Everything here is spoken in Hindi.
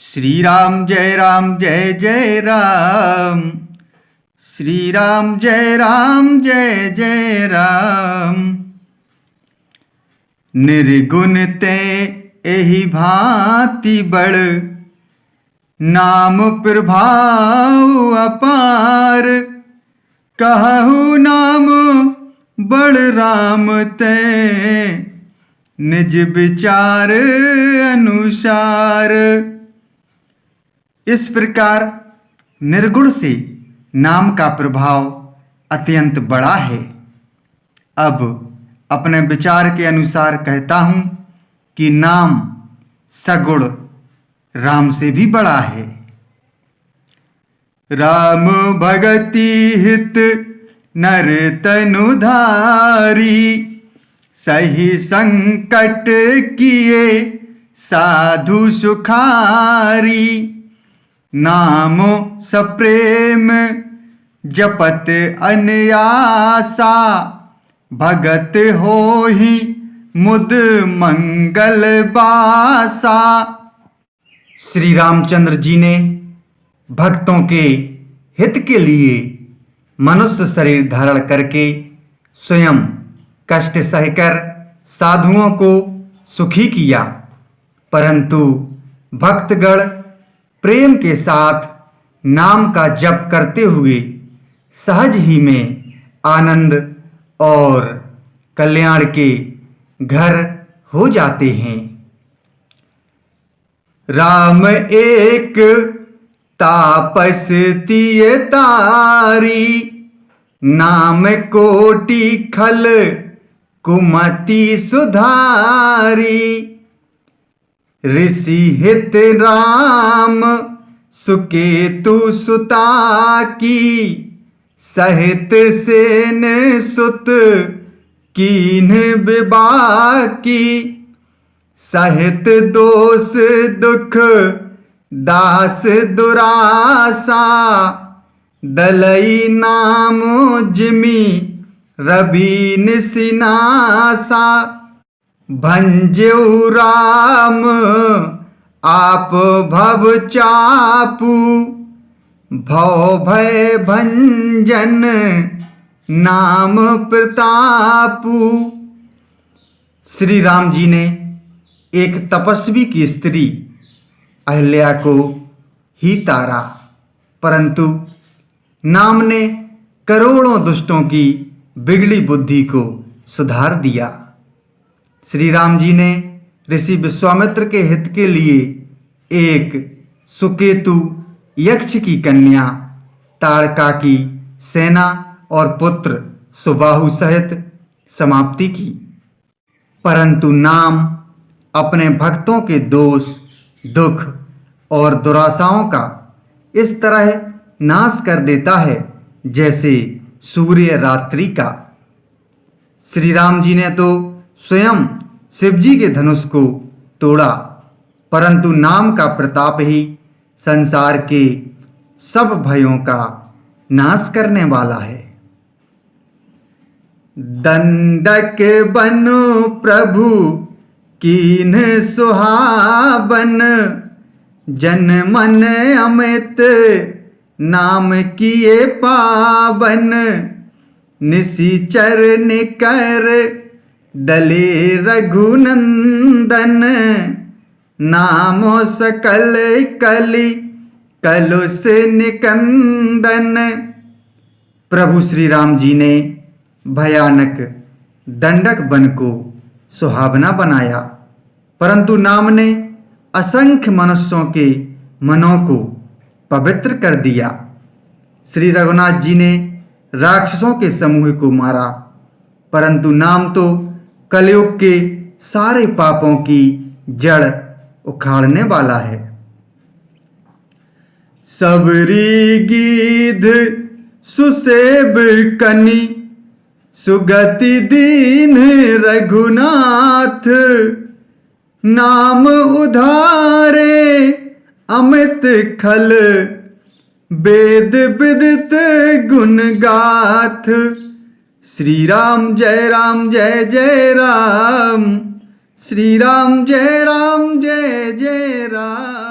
श्री राम जय जय राम। श्री राम जय जय राम। निर्गुण ते एहि भांति बड़, नाम प्रभाव अपार। कहु नाम बड़ राम ते, निज विचार अनुसार। इस प्रकार निर्गुण से नाम का प्रभाव अत्यंत बड़ा है। अब अपने विचार के अनुसार कहता हूँ कि नाम सगुण राम से भी बड़ा है। राम भगति हित नर तनु धारी, सही संकट किए साधु सुखारी। नामो सप्रेम जपत अनयासा, भगत होहि मुद मंगल बासा। श्री रामचंद्र जी ने भक्तों के हित के लिए मनुष्य शरीर धारण करके स्वयं कष्ट सहकर साधुओं को सुखी किया, परंतु भक्तगण प्रेम के साथ नाम का जप करते हुए सहज ही में आनंद और कल्याण के घर हो जाते हैं। राम एक तापस तिय तारी, नाम कोटि खल कुमति सुधारी। ऋषि हित राम सुकेतु सुता की, सहित सेन सुत कीन विवाह की। सहित दोष दुख दास दुरासा, दलई नाम जिमि रवि निसिनासा। भंजऊ राम आप भव चापू, भव भय भंजन नाम प्रतापू। श्री राम जी ने एक तपस्वी की स्त्री अहिल्या को ही तारा, परंतु नाम ने करोड़ों दुष्टों की बिगड़ी बुद्धि को सुधार दिया। श्री राम जी ने ऋषि विश्वामित्र के हित के लिए एक सुकेतु यक्ष की कन्या ताड़का की सेना और पुत्र सुबाहु सहित समाप्ति की, परंतु नाम अपने भक्तों के दोष दुख और दुराशाओं का इस तरह नाश कर देता है जैसे सूर्य रात्रि का। श्री राम जी ने तो स्वयं शिव जी के धनुष को तोड़ा, परंतु नाम का प्रताप ही संसार के सब भयों का नाश करने वाला है। दंडक बनो प्रभु कीन सुहावन, जन मन अमित नाम किए पावन। निशिचर निकर दले रघुनंदन, नामो सकल कलि कलुष निकंदन। प्रभु श्री राम जी ने भयानक दंडक वन को सुहावना बनाया, परंतु नाम ने असंख्य मनुष्यों के मनों को पवित्र कर दिया। श्री रघुनाथ जी ने राक्षसों के समूह को मारा, परंतु नाम तो कलयुग के सारे पापों की जड़ उखाड़ने वाला है। सबरी गीध सुसेब कनि, सुगति दीन रघुनाथ। नाम उधारे अमित खल, वेद विदित गुण गाथ। श्री राम जय जय राम। श्री राम जय जय राम।